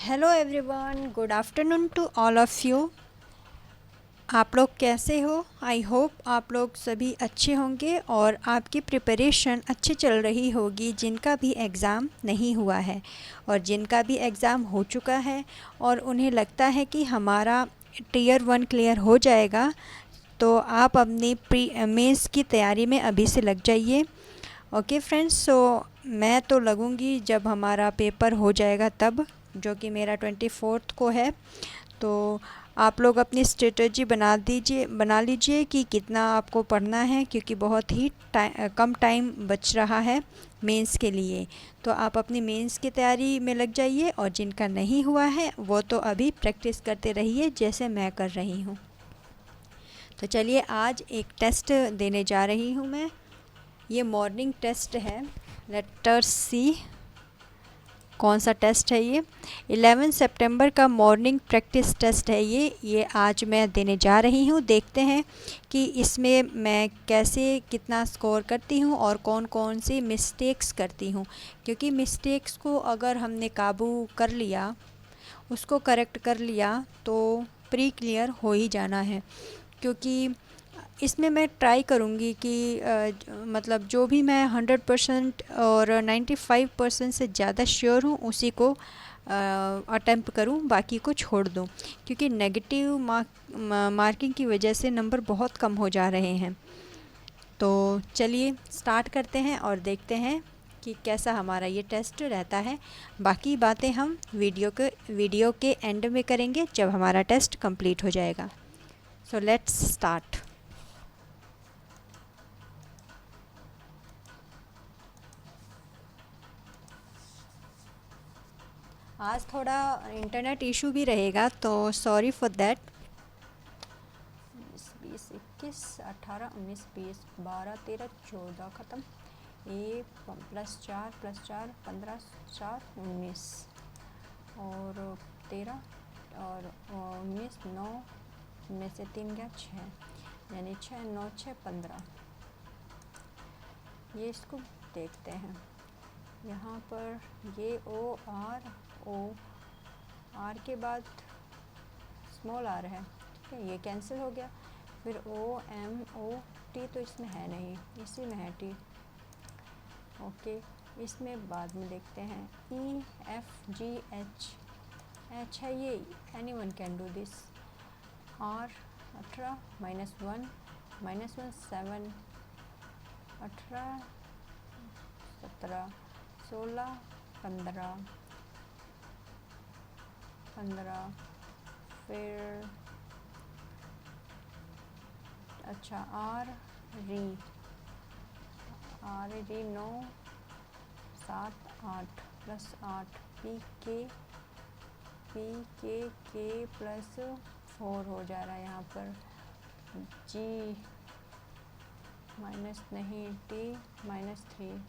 Hello everyone, good afternoon to all of you. आप लोग कैसे हो? आई होप आप लोग सभी अच्छे होंगे और आपकी प्रिपरेशन अच्छी चल रही होगी, जिनका भी एग्ज़ाम नहीं हुआ है और जिनका भी एग्ज़ाम हो चुका है और उन्हें लगता है कि हमारा टीयर 1 क्लियर हो जाएगा, तो आप अपनी प्री मेंस की तैयारी में अभी से लग जाइए। ओके फ्रेंड्स, सो मैं तो लगूंगी जब हमारा पेपर हो जाएगा तब, जो कि मेरा 24 को है। तो आप लोग अपनी स्ट्रेटजी बना लीजिए कि कितना आपको पढ़ना है, क्योंकि बहुत ही कम टाइम बच रहा है मेंस के लिए। तो आप अपनी मेंस की तैयारी में लग जाइए और जिनका नहीं हुआ है वो तो अभी प्रैक्टिस करते रहिए जैसे मैं कर रही हूँ। तो चलिए, आज एक टेस्ट देने जा रही हूँ मैं। ये मॉर्निंग टेस्ट है। लेटर सी कौन सा टेस्ट है ये। 11 सितंबर का मॉर्निंग प्रैक्टिस टेस्ट है ये आज मैं देने जा रही हूँ। देखते हैं कि इसमें मैं कैसे कितना स्कोर करती हूँ और कौन कौन सी मिस्टेक्स करती हूँ, क्योंकि मिस्टेक्स को अगर हमने काबू कर लिया, उसको करेक्ट कर लिया, तो प्री क्लियर हो ही जाना है। क्योंकि इसमें मैं ट्राई करूँगी कि मतलब जो भी मैं 100% और 95% से ज़्यादा श्योर हूँ उसी को अटेम्प्ट करूँ, बाकी को छोड़ दूँ, क्योंकि नेगेटिव मार्किंग की वजह से नंबर बहुत कम हो जा रहे हैं। तो चलिए स्टार्ट करते हैं और देखते हैं कि कैसा हमारा ये टेस्ट रहता है। बाकी बातें हम वीडियो के एंड में करेंगे जब हमारा टेस्ट कंप्लीट हो जाएगा। So let's start. आज थोड़ा इंटरनेट इशू भी रहेगा, तो सॉरी फॉर दैट। 20 21 18 19 20 12 13 14 ख़त्म। ए +4 +4 15 4 19 और 13 और 19 9 में से 3 गया 6, यानी 6 9 6 15। ये इसको देखते हैं। यहाँ पर ये ओ आर के बाद स्मॉल आर है, ठीक है, ये कैंसिल हो गया। फिर ओ एम ओ टी तो इसमें है नहीं, इसी में है टी। ओके, इसमें बाद में देखते हैं। ई एफ जी एच है, ये anyone can do this. R 18 -1 -1 7 18 17 16 15 15। फिर अच्छा आर री 9 7 8 +8 के +4 हो जा रहा है यहाँ पर। जी माइनस नहीं, टी -3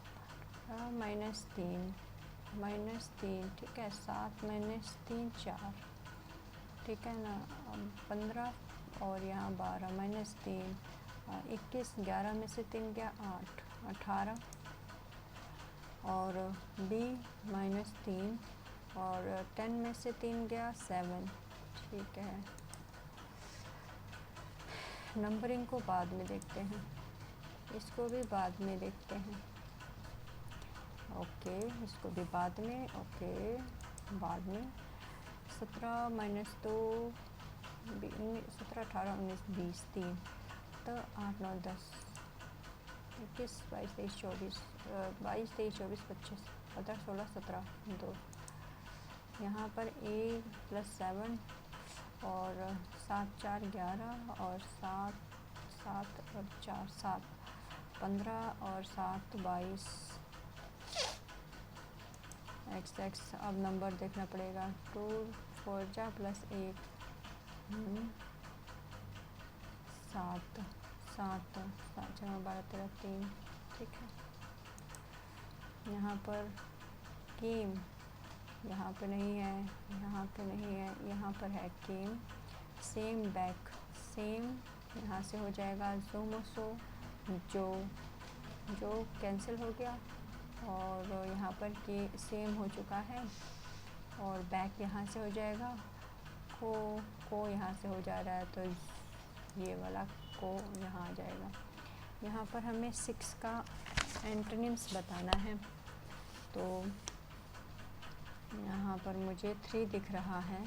-3 ठीक है। 7 -3 4, ठीक है ना। 15 और यहाँ 12 -3 21 11 में से 3 गया 8 18 और बी -3 और 10 में से 3 गया 7, ठीक है। नंबरिंग को बाद में देखते हैं, इसको भी बाद में देखते हैं। ओके, इसको भी बाद में। ओके, बाद में 17 -2 17 18 19 20 3 तो 8 9 10 21 22 23 24 22 23 24 25 15 16 17 2। यहाँ पर ए +7 और 7 4 11 और 7 7 और 4 7 15 और 7 22 x। अब नंबर देखना पड़ेगा। 2 4 जा +1 7 7 7 6 12 13 3, ठीक है। यहाँ पर केम यहाँ पे नहीं है, यहाँ पे नहीं है, यहाँ पर है केम। सेम बैक सेम यहाँ से हो जाएगा। जोमोसो जो कैंसिल हो गया और यहाँ पर के सेम हो चुका है। और बैक यहाँ से हो जाएगा, को यहाँ से हो जा रहा है तो ये वाला को यहाँ आ जाएगा। यहाँ पर हमें 6 का एंटोनिम्स बताना है, तो यहाँ पर मुझे 3 दिख रहा है,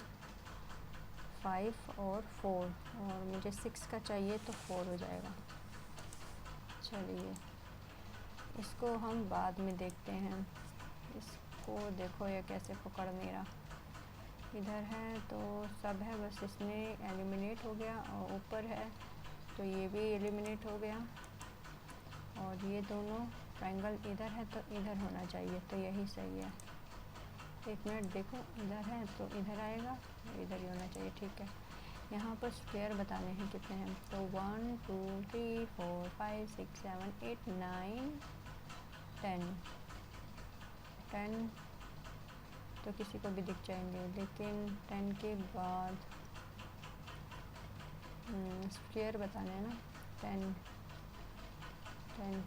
5 और 4, और मुझे 6 का चाहिए तो 4 हो जाएगा। चलिए इसको हम बाद में देखते हैं। इसको देखो ये कैसे पकड़ मेरा इधर है तो सब है, बस इसमें एलिमिनेट हो गया, और ऊपर है तो ये भी एलिमिनेट हो गया, और ये दोनों ट्रायंगल इधर है तो इधर होना चाहिए, तो यही सही है। एक मिनट देखो, इधर है तो इधर आएगा, इधर ही होना चाहिए, ठीक है। यहाँ पर स्क्वायर बताने हैं कितने हैं, तो 1 2 3 4 5 6 7 8 9 10 तो किसी को भी दिख जाएंगे, लेकिन 10 के बाद स्क्वायर बताना है ना, 10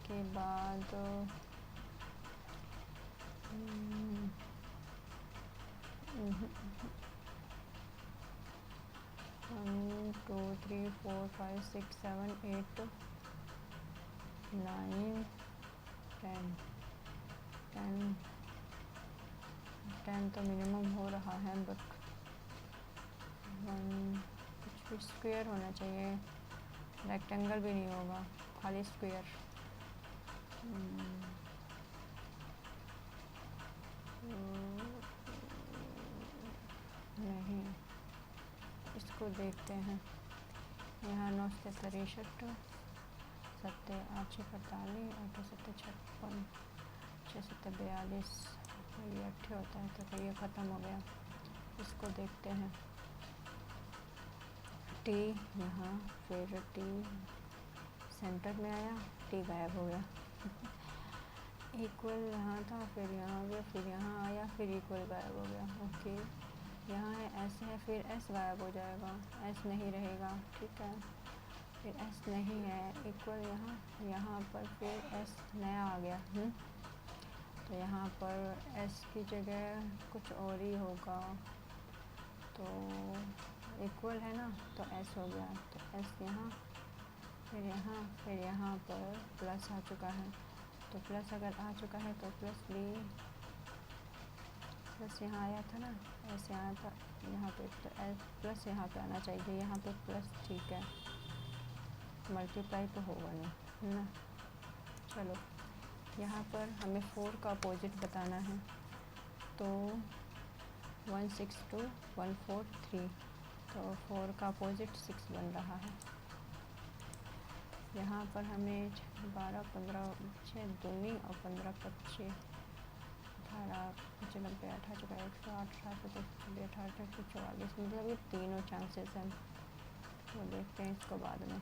के बाद 1 2 3 4 5 6 7 8 9 10 तो मिनिमम हो रहा है, बट कुछ भी स्क्वायर होना चाहिए, रेक्टेंगल भी नहीं होगा, खाली स्क्वायर। नहीं, इसको देखते हैं। यहाँ 9 7 63 7 8 6 48 8 7 56 6 7 42, ये 8 होता है, तो फिर ये ख़त्म हो गया। इसको देखते हैं, टी यहाँ, फिर टी सेंटर में आया, टी गायब हो गया। इक्वल यहाँ था, फिर यहाँ गया, फिर यहाँ आया, फिर इक्वल गायब हो गया। ओके, यहाँ है एस है, फिर एस गायब हो जाएगा, एस नहीं रहेगा, ठीक है। फिर एस नहीं है, इक्वल यहाँ पर फिर एस नया आ गया, तो यहाँ पर एस की जगह कुछ और ही होगा, तो इक्वल है ना, तो एस हो गया, तो एस यहाँ, फिर यहाँ पर प्लस आ चुका है, तो प्लस अगर आ चुका है तो प्लस भी, प्लस यहाँ आया था ना, एस यहाँ था, यहाँ पे तो एस प्लस यहाँ पे आना चाहिए, यहाँ पे प्लस, ठीक है, मल्टीप्लाई तो होगा नहीं, है ना। चलो यहाँ पर हमें 4 का अपोजिट बताना है, तो 1 6 2 1 4 3, तो 4 का अपोजिट 6 बन रहा है। यहाँ पर हमें 12 15 6 दूनी और 15 25 18 95 18 108 7 18 44, मतलब ये तीनों चांसेस हैं, तो देखते हैं इसको बाद में।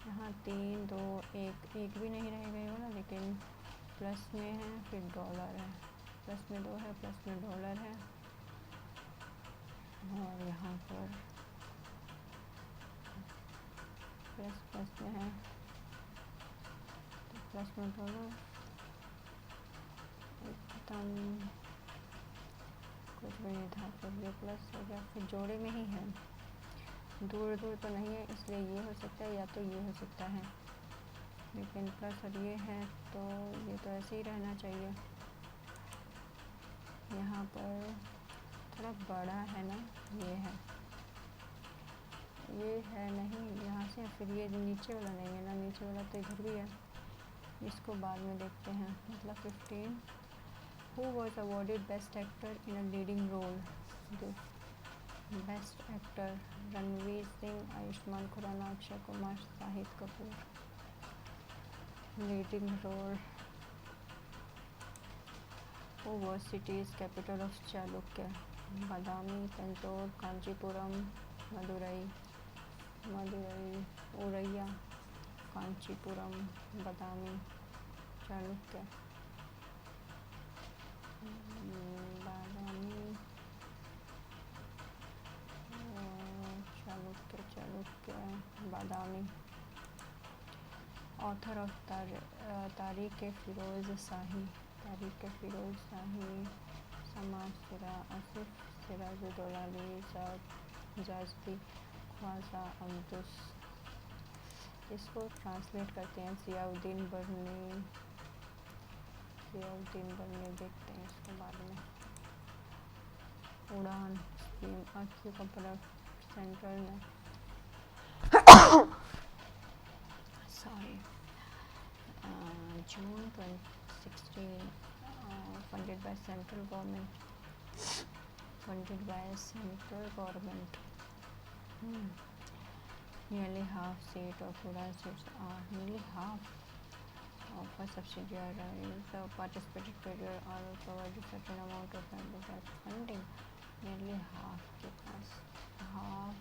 यहाँ 3 2 1 एक भी नहीं रहेगा ये वाला, लेकिन प्लस में है, फिर डॉलर है, प्लस में 2 है, प्लस में डॉलर है, और यहाँ पर प्लस प्लस में है, तो प्लस में डॉलर खत्म, कुछ भी नहीं था, फिर ये प्लस हो गया, फिर जोड़े में ही है, दूर दूर तो नहीं है, इसलिए ये हो सकता है या तो ये हो सकता है, लेकिन प्लस और ये है तो ये तो ऐसे ही रहना चाहिए। यहाँ पर थोड़ा बड़ा है ना, ये है नहीं यहाँ से, फिर ये नीचे वाला नहीं है ना, नीचे वाला तो इधर भी है, इसको बाद में देखते हैं। मतलब 15, who was awarded best actor in a leading role, best actor Ranveer Singh, Ayushmann Khurrana, Akshay Kumar, Shahid Kapoor. Leading role, who was cities capital of Chalukya, Badami, Tanjore, Kanchipuram, Madurai, Uraiyur, Kanchipuram, Badami, Chalukya, Badami, Chalukya, Badami. Author of Tarikh Firoz शाही, अमासिरा आसिफ सिराजुद्दौलाली जाजदी ख्वाजा अब्दुस। इसको ट्रांसलेट करते हैं जियाउद्दीन बर्नी। देखते हैं इसके बारे में। उड़ान स्कीम आक्यूपंक्चर सेंटर ने June 2016 funded by central government. Nearly half seat of Udan seats are nearly half of a subsidiaries participated period are provided certain amount of tax funding. Nearly half के पास half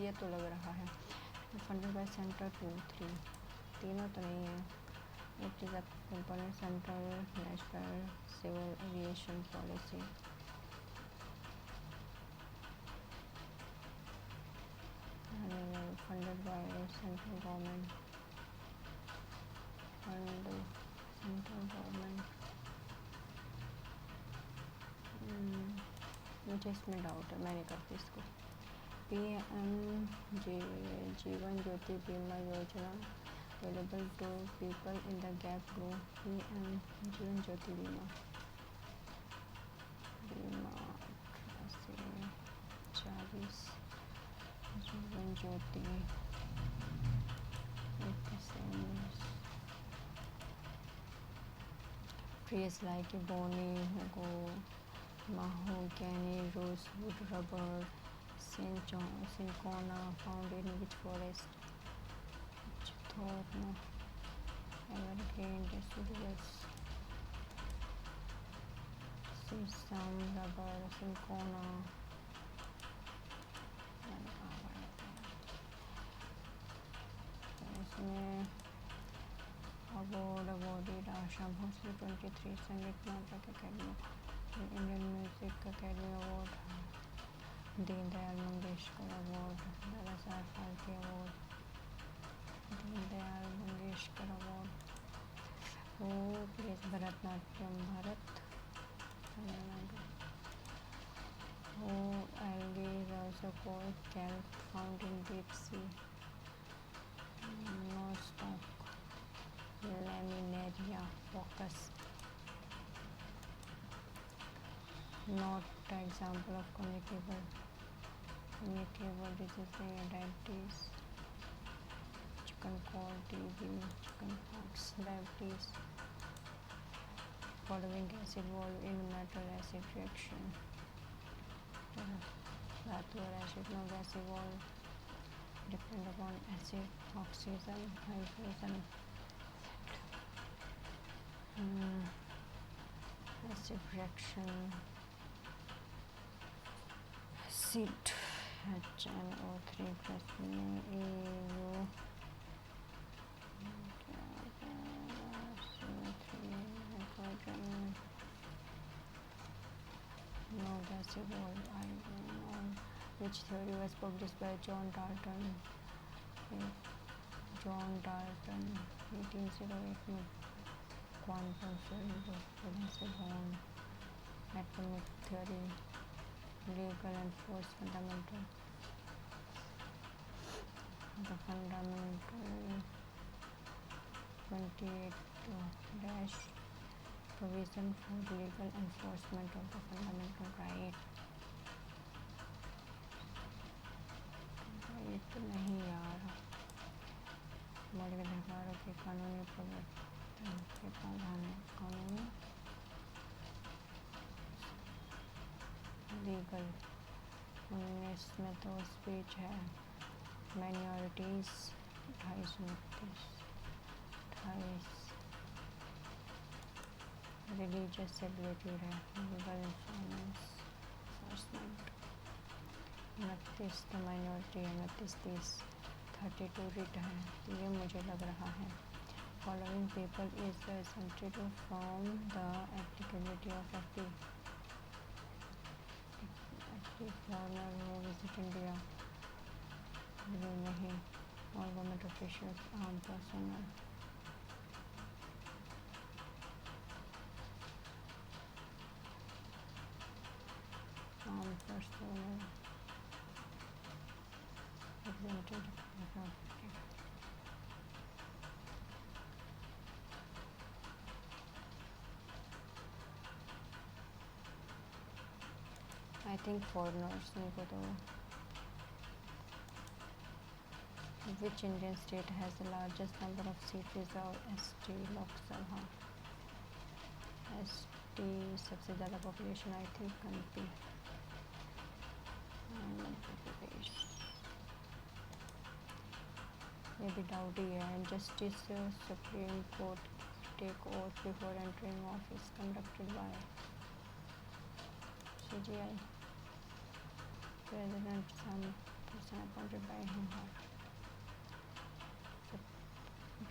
ये तो लग रहा है funded by center 2-3 तीनों तो नहीं है. It is a component central national civil aviation policy. Funded by central government. मुझे इसमें डाउट है, मैं नहीं करती इसको. PM जीवन ज्योति बीमा योजना available to people in the gap group. PM Jeevan Jyoti बीमा 40 Jeevan Jyoti trees like ebony, hugo, mahogany, rosewood, rubber, cinchona found in which forest? Thorn, evergreen, deciduous, sisam, rubber, cinchona. इसमें awarded Asha Bhosle 23 संगीत नाटक academy, Indian music academy award, Deendayal Mangeshkar award, Dada Saheb Phalke award, Deendayal Mangeshkar award. वो place Bharatanatyam Bharat Tamil Nadu. वो algae is also called kelp found in deep sea. Nostoc Laminaria focus. Not an example of communicable disease diabetes, chicken cold, TB, chickenpox, diabetes. Following gas involved in metal acid reaction. धातु और acid में gas evolved depend upon acid, oxygen, hydrogen. Acid reaction. Acid HNO3 plus EU. No gas evolved. I don't know which theory was published by John Dalton. 1808 में quantum theory से born. Atomic theory, legal and force fundamental. The fundamental 28 provision for legal enforcement of the fundamental right. ये तो नहीं यार, मौलिक अधिकारों के कानूनी प्रवर्तन के कानूनी लीगल. 19 में तो स्पीच है. माइनॉरिटीज 28 रिलीजियस एबिलिटी है. लीगल इन्फोर्समेंट 29 तो माइनॉरिटी है. 32 रिट है. ये मुझे लग रहा है. Following people is exempted from the applicability of FP. Foreigner हो विजिट इंडिया नहीं. All government officials, arm personal. personnel exempted. I think foreigners नहीं को तो which Indian state has the largest number of seats reserved ST Lok Sabha? ST सबसे ज़्यादा population I think MP Madhya Pradesh. ये भी doubt ही है. Justice Supreme Court take oath before entering office conducted by CGI. President some person appointed by him or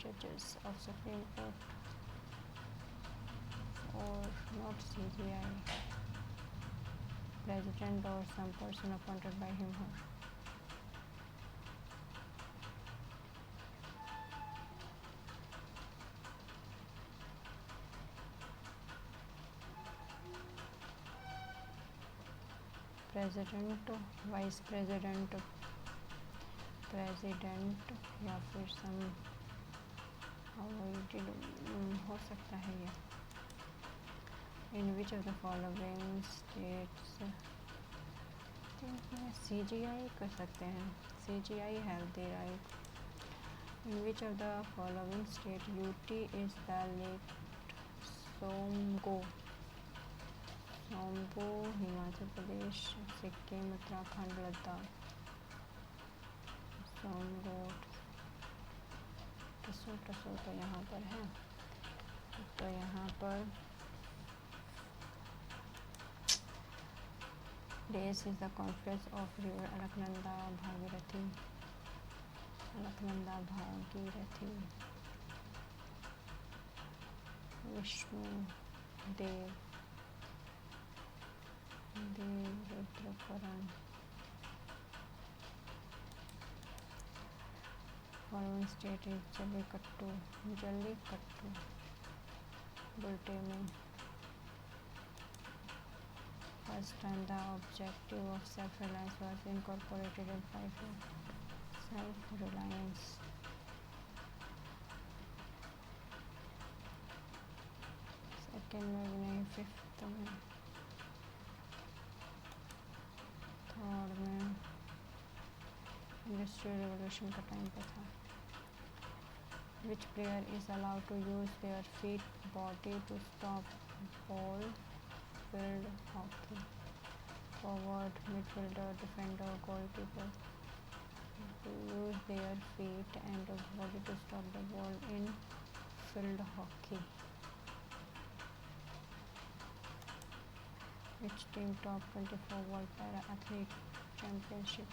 judges of Supreme Court or not CGI. President or some person appointed by him or president, vice president, president या फिर some हो सकता है ये. In which of the following states CGI कर सकते हैं. CGI have the right. In which of the following state UT is the lake Tsomgo. Tsomgo Himachal Pradesh, Sikkim, Uttarakhand, Ladakh. सोमगोट टसो तो यहाँ पर है. तो यहाँ पर This is the confluence of river Alaknanda Bhagirathi. Alaknanda Bhagirathi. Vishnu Dev Rudrapuram. Following state is Jallikattu. Bulte mein. First time the objective of self-reliance was incorporated in 5 years. Self-reliance. Second में भी नहीं, fifth में, third में industrial revolution का time पे था. Which player is allowed to use their feet body to stop ball? Field hockey. Forward, midfielder, defender, goalkeeper to use their feet and body to stop the ball in field hockey. Which team top 24 World Para Athlete Championship?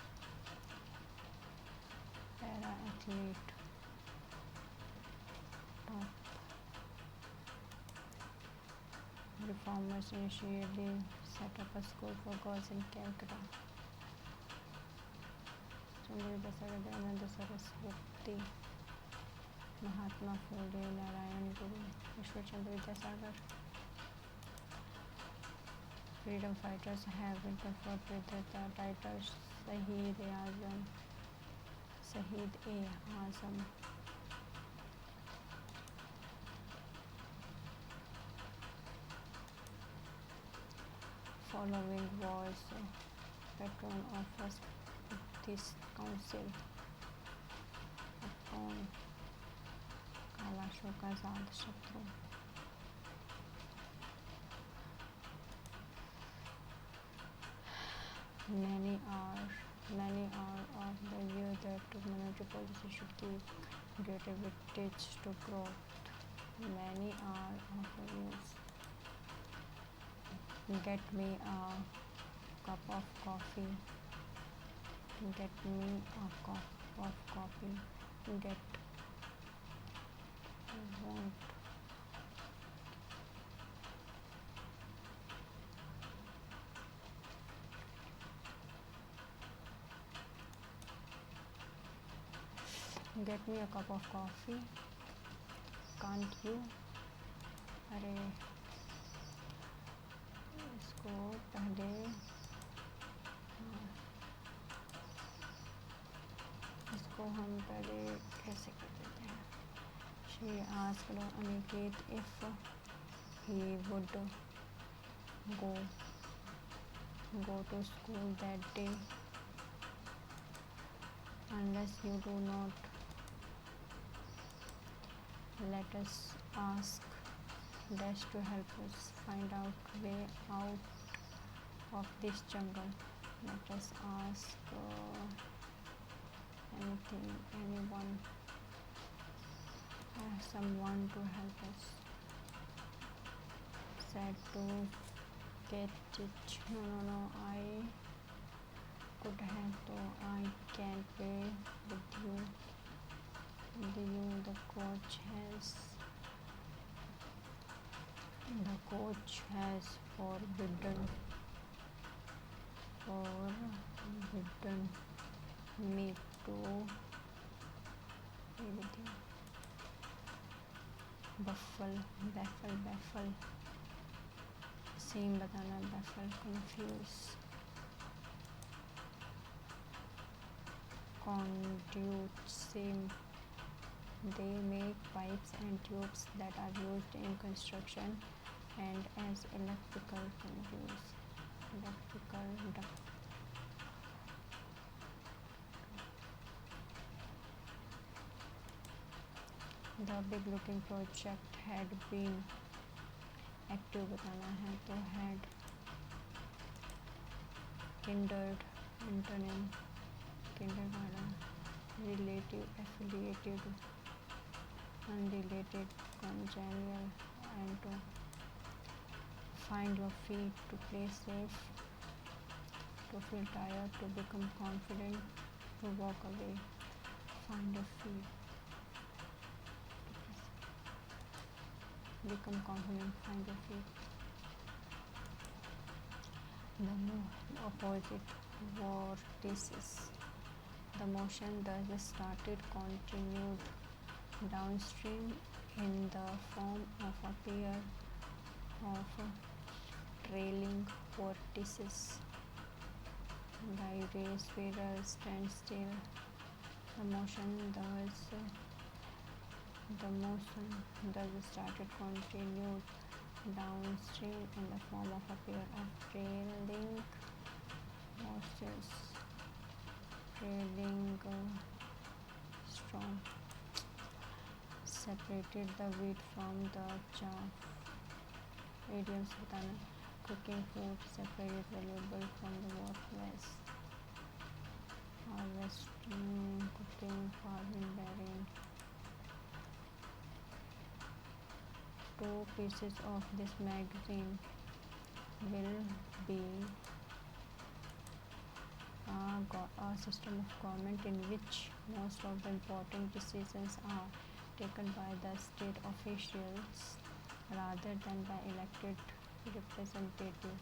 Para Athlete top. Reformers initially set up a school for girls in Calcutta. Chandra Dayananda Saraswati, Mahatma Phule, Narayan Guru, Ishwar Chandra Vidyasagar. Freedom fighters have been conferred with the title Shaheed-e-Azam. Following was patron of first Buddhist Council upon Kalashoka Ajatashatru. Many are of the view that monetary policy should give greater weightage to growth. Many are of the views. Get me a cup of coffee. Get me a cup of coffee. Get want. Get me a cup of coffee. Can't you? अरे इसको पहले हम पहले कैसे कर देते हैं. She asked Aniket if he would go to school that day. Unless you do not, let us ask Dash to help us find out way out of this jungle. Let us ask anyone, someone to help us. Said to catch it. No, I could have, so I can't play with you. The coach has forbidden me to play with you. Baffle. Same बताना, baffle, confuse. Conduits, same. They make pipes and tubes that are used in construction and as electrical conduits. Electrical duct. The big looking project had been active बताना है तो had antonym kindergarten, relative, affiliated, unrelated, congenial, and to find your feet, to play safe, to feel tired, to become confident, to walk away. Find your feet, become confident, find your feet. The opposite vortices. The motion thus started continued downstream in the form of a pair of trailing vortices. Gyre, spiral, stand still. The motion thus started continued downstream in the form of a pair of trailing strong separated the wheat from the chaff. Idioms बताना. Cooking food separated valuable from the worthless. Harvesting, cooking, farming, bearing. 2 pieces of this magazine will be a system of government in which most of the important decisions are taken by the state officials rather than by elected representatives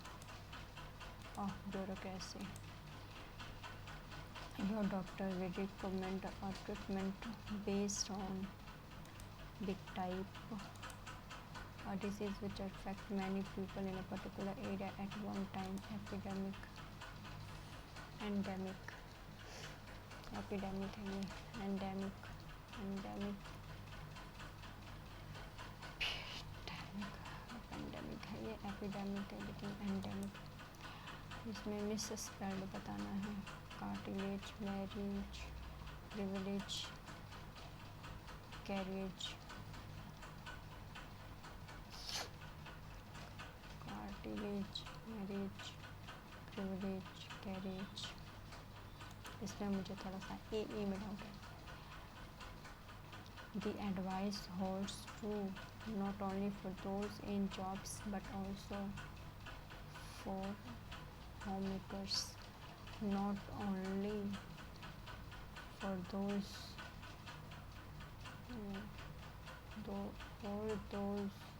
of bureaucracy. Your doctor will recommend a treatment based on big type, a disease which affects many people in a particular area at one time. Endemic है ये, epidemic है लेकिन endemic. इसमें misspelled बताना है. Cartilage, marriage, privilege, carriage. Cartilage, marriage, privilege, carriage. इसमें मुझे थोड़ा सा ए में डाउट है. The advice holds true not only for those in jobs but also for homemakers. Not only for those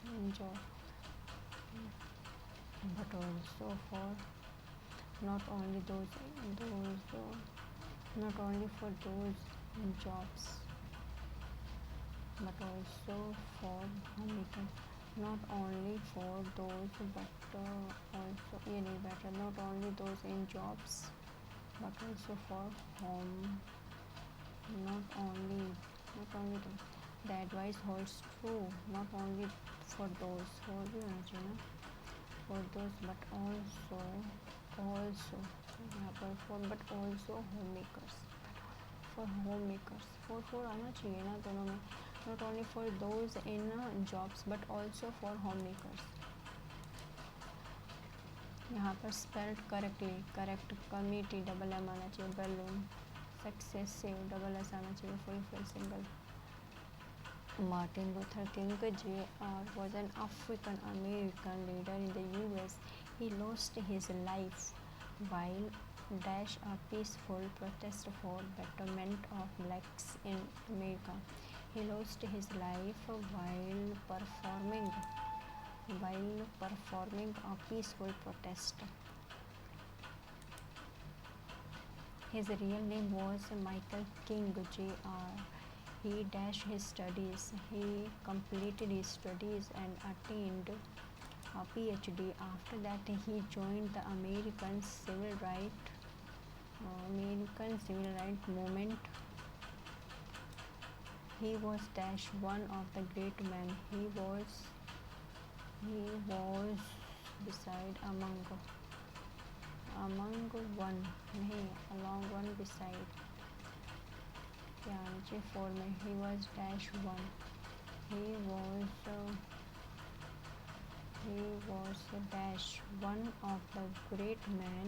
in jobs but also for not only for in jobs but also for homemakers. Not only for those but also ये नहीं बैठा. Not only those in jobs but also for not only the advice holds true not only for those और भी होना चाहिए ना for those but also यहाँ पर for but also homemakers for आना चाहिए ना दोनों में not only for those in jobs but also for homemakers यहाँ पर spelled correctly correct committee double M आना चाहिए balloon successive double S आना चाहिए full single Martin Luther King Jr. was an African American leader in the US. He lost his life while dash a peaceful protest for betterment of blacks in America. He lost his life while performing a peaceful protest. His real name was Michael King Jr. He dashed his studies. He completed his studies and attained a PhD. After that, he joined the American Civil Rights movement. He was dash one of the great men. He was beside among one beside. For me, he was dash one. He was dash one of the great men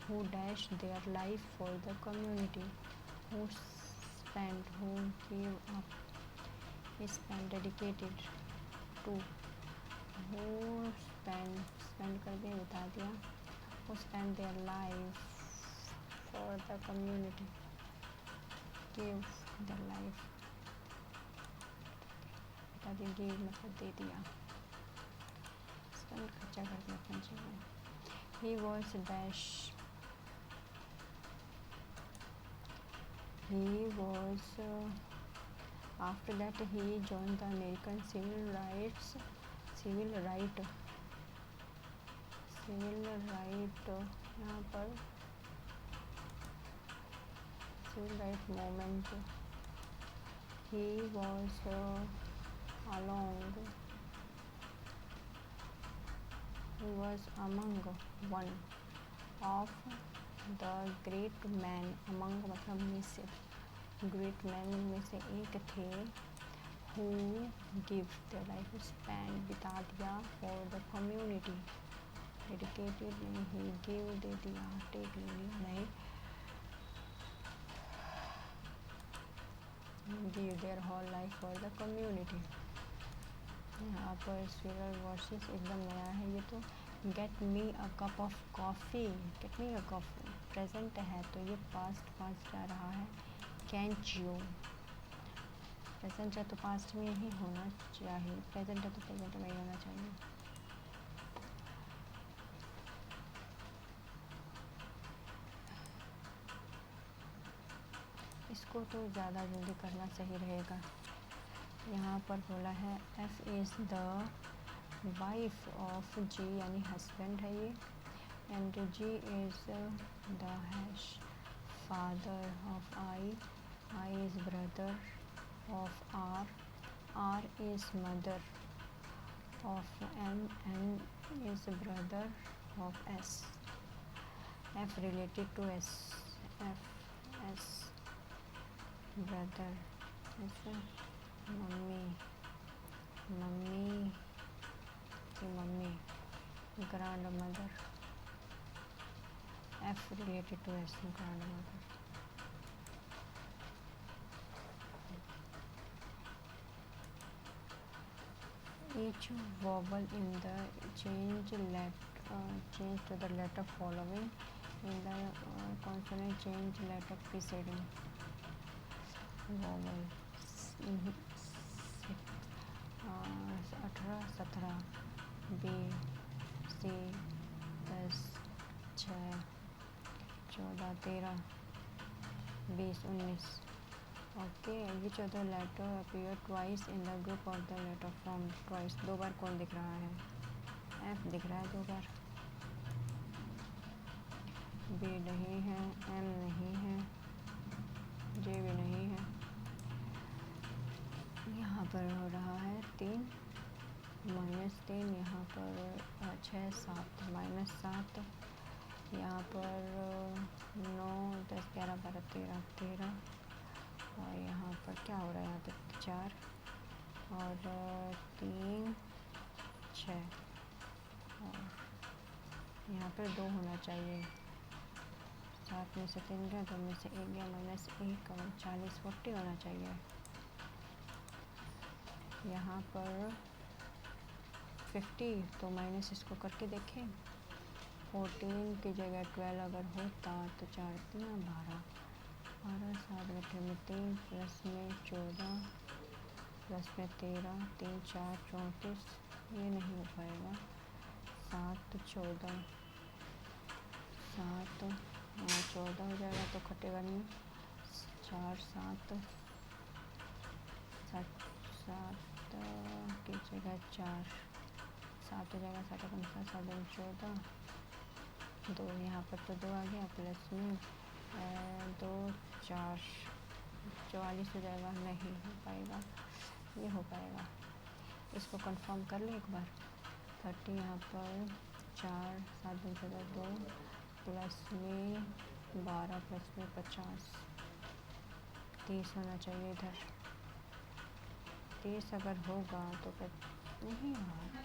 who dashed their life for the community, who gave up, dedicated to, who spend कर दिया बता दिया, who spent their life for the community, give their life, बता दिया give मतलब दे दिया, spend खर्चा कर दिया अपनी चीज़ें. He was dash. After that he joined the American Civil Rights यहाँ पर Civil Rights movement. He was among one of the great men among मतलब में से great men में से एक थे who give their life spend बिता दिया for the community, dedicated नहीं he give दे दिया take ले लिया नहीं give their whole life for the community. यहाँ पर स्वीगर वर्सेस एकदम नया है ये तो. Get me a cup of coffee. Get me a coffee present है तो ये पास्ट जा रहा है. Can't you प्रेजेंट है तो पास्ट में ही होना चाहिए, प्रेजेंट है तो प्रेजेंट में ही होना चाहिए. इसको तो ज़्यादा जल्दी करना सही रहेगा. यहाँ पर बोला है F is the wife of G यानी हस्बैंड है ये, and G is the father of I is brother of R is mother of N is brother of S. F related to S. F S brother S mummy grand mother. F related to S grand mother. Each vowel in the change to the letter following in the consonant change letter preceding. Vowel 18 17 B C 10 6 14 13 20 19. Okay, which other letter appear twice in the group of the letter form? Twice दो बार कौन दिख रहा है? F दिख रहा है दो बार. B नहीं है, M नहीं है, J भी नहीं है. यहाँ पर हो रहा है 3 -3, यहाँ पर 6 7 -7, यहाँ पर 9 10 11 12 13 13, और यहाँ पर क्या हो रहा है, यहाँ पर 4 और 3 6, और यहाँ पर 2 होना चाहिए। 7 में से 3 गया, 2 में से 1 गया, -1 और 40 40 होना चाहिए। यहाँ पर 50, तो माइनस इसको करके देखें। 14 की जगह 12 अगर होता तो 4 3 12, 12 7 बटे में 3 प्लस में 14 प्लस में 13, 3 4 34, ये नहीं हो पाएगा। 7 14, 7 और 14 हो जाएगा तो कटेगा नहीं। 4 7 7 7 की जगह 4 7 हो जाएगा। 7 15 7 14, 2 यहाँ पर तो 2 आ गया, प्लस में 2 4 44 हो जाएगा। नहीं हो पाएगा, ये हो पाएगा। इसको कंफर्म कर ले एक बार। 30 यहाँ पर 4 7 2 प्लस में 12 प्लस में 50, 30 होना चाहिए इधर। 30 अगर होगा तो फिर नहीं होगा।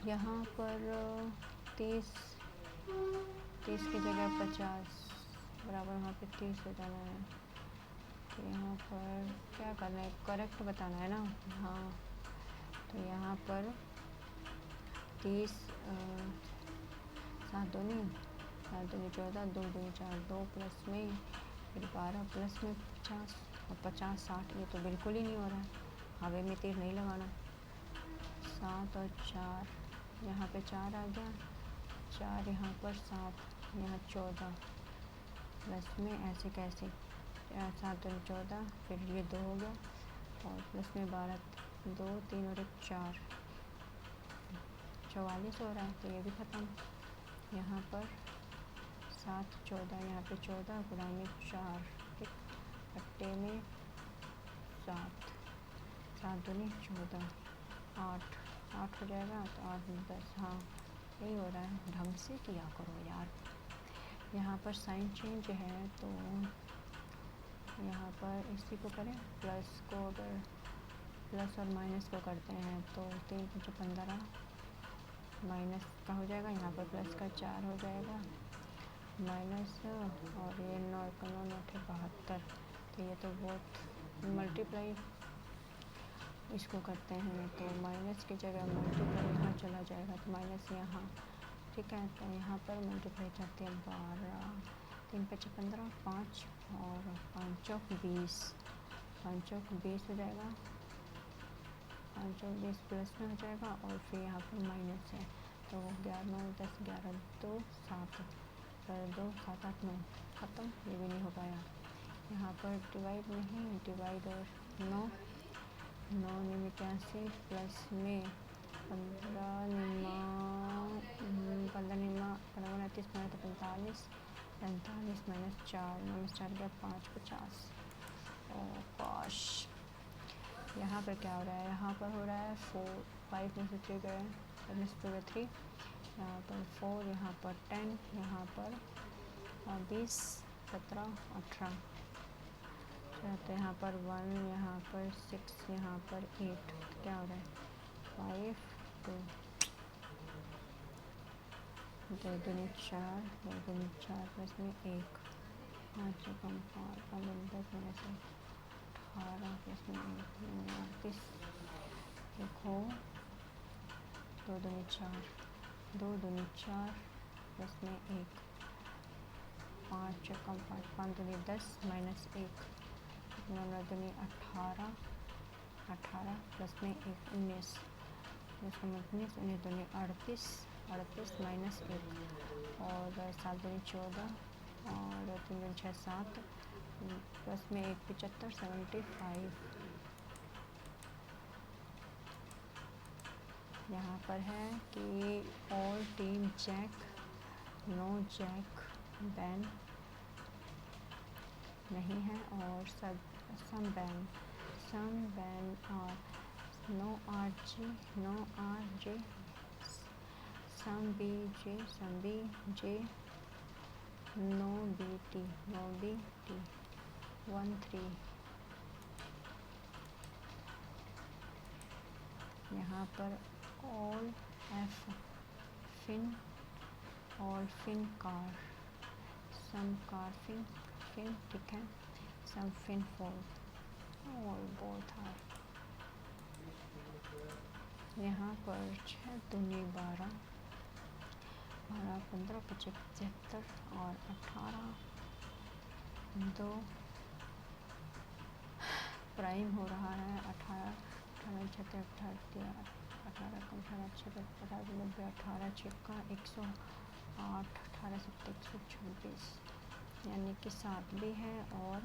यहाँ पर 30 की जगह 50 बराबर वहाँ पे 30 हो जाना है। तो यहाँ पर क्या करना है, करेक्ट बताना है ना। हाँ, तो यहाँ पर 30 7 दूनी 14, 2 दूनी 4, 2 प्लस में फिर 12 प्लस में 50 और 50 60, ये तो बिल्कुल ही नहीं हो रहा है। हवे में तीर नहीं लगाना। 7 और 4, यहाँ पे 4 आ गया, 4 यहाँ पर 7, यहाँ 14 प्लस में ऐसे कैसे 7 और 14, फिर ये 2 हो गया और प्लस में 12, 2 3 और 1 4, 44 हो रहा है। तो ये भी ख़त्म। यहाँ पर 7 14, यहाँ पे 14 गुणा में 4, ठीक, अट्टे में 7, 7 दूनी 14, 8 हो जाएगा। तो 8 में 10, हाँ यही हो रहा है। ढंग से किया करो यार। यहाँ पर साइन चेंज है, तो यहाँ पर इसी को करें, प्लस को अगर प्लस और माइनस को करते हैं तो 3 5 15 माइनस का हो जाएगा, यहाँ पर प्लस का 4 हो जाएगा, माइनस और ये 9 का 9 9 72। तो ये तो बहुत मल्टीप्लाई इसको करते हैं, तो माइनस की जगह मल्टीप्लाई यहाँ चला जाएगा, तो माइनस यहाँ, ठीक है। तो यहाँ पर मल्टीप्लाई करते हैं 12, 3 5 15, 5 और 5 चौक 20, 5 चौक 20 हो जाएगा, 5 चौक 20 प्लस में हो जाएगा और फिर यहाँ पर माइनस है। तो 11 9 10 11 2 7 2 7 8 9, ख़त्म। ये भी नहीं हो पाया। यहाँ पर डिवाइड नहीं, डिवाइड और 9 9 में 81 प्लस में 15 निम्मा 29 45 45 माइनस 4 गया 5 50। ओह गॉश, यहाँ पर क्या हो रहा है, यहाँ पर हो रहा है 4 5 में से 3 गए, 3, यहाँ पर 4, यहाँ पर 10, यहाँ पर 20 17 18, तो यहाँ पर 1, यहाँ पर 6, यहाँ पर 8, क्या हो रहा है 5 2 2 दूनी 4, 2 दूनी 4 प्लस में 1, 5 से कम 5 10 में से 18 प्लस में 1 38। देखो 2 दूनी 4, 2 दूनी 4 प्लस में 1, 5 से कम 5 5 दूनी 10 माइनस 1, 9 दूनी 18 18 प्लस में 1 19, 19 19 दूनी 38 38 माइनस 1 और 7 दूनी 14 और 3 दूनी 6 7 प्लस में 1 75 75। यहाँ पर है कि all team jack, no jack ban नहीं है और सब some ban some ban R, no R G, no R J, some B J, some B J, no B T, no B T, 1 3। यहाँ पर all F fin, all fin car, some car fin fin, ठीक है, some fin fall, all both R. यहाँ पर 6 दूनी 12, 12 15 25 75 और 18, 2 prime हो रहा है, 18 18 छः 18 18 कम 18 छः 50 90 18 छक्का 108, 18 7 126, यानी कि 7 भी है और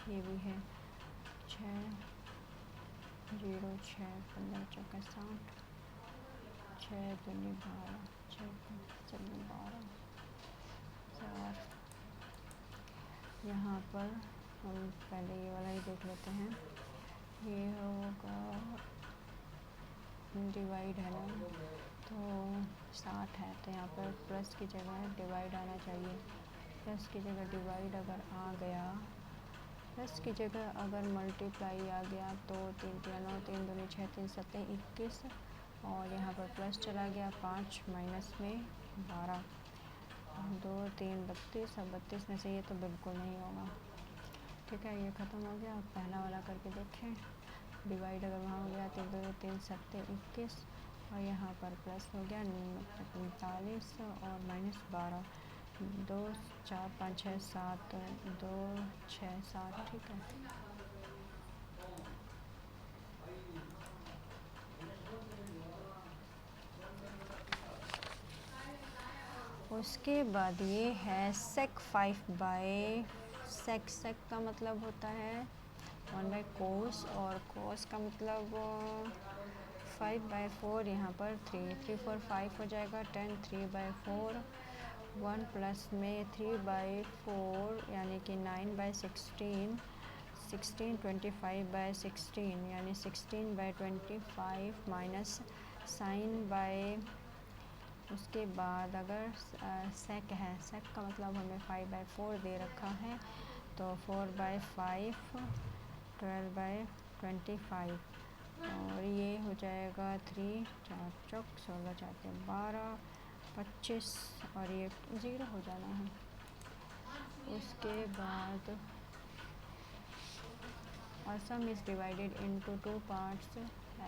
ये भी है। 6 0 6 15 चौका 60, 6 दूनी 12, 6 चलिए 12 4। यहाँ पर हम पहले ये वाला ही देख लेते हैं। ये होगा डिवाइड है ना, तो 60 है, तो यहाँ पर प्लस की जगह डिवाइड आना चाहिए। प्लस की जगह डिवाइड अगर आ गया, प्लस की जगह अगर मल्टीप्लाई आ गया तो 3 3 9 3 दूनी 6 3 7 21, और यहाँ पर प्लस चला गया 5 माइनस में 12, 2 3 32, अब 32 में से ये तो बिल्कुल नहीं होगा। ठीक है, ये ख़त्म हो गया। अब पहला वाला करके देखें, डिवाइड अगर वहाँ हो गया 3 2 3 7 21, और यहाँ पर प्लस हो गया 45 और माइनस 12, 2 4 5 6 7 2 6 7, ठीक है। उसके बाद ये है सेक 5 बाई सेक, सेक का मतलब होता है 1 बाई कोस, और कोस का मतलब 5 बाई 4, यहाँ पर 3 3 4 5 हो जाएगा 10, 3 बाई 4, 1 प्लस में 3 बाई 4 यानी कि 9 बाई 16, 16 25 बाई 16 यानी 16 बाई 25 माइनस साइन बाई, उसके बाद अगर सेक है, सेक का मतलब हमें 5 बाई 4 दे रखा है, तो 4 बाई 5 12 बाई 25, और ये हो जाएगा 3 4 चौक 16 4 12 25, और ये 0 हो जाना है। उसके बाद sum is divided into 2 parts,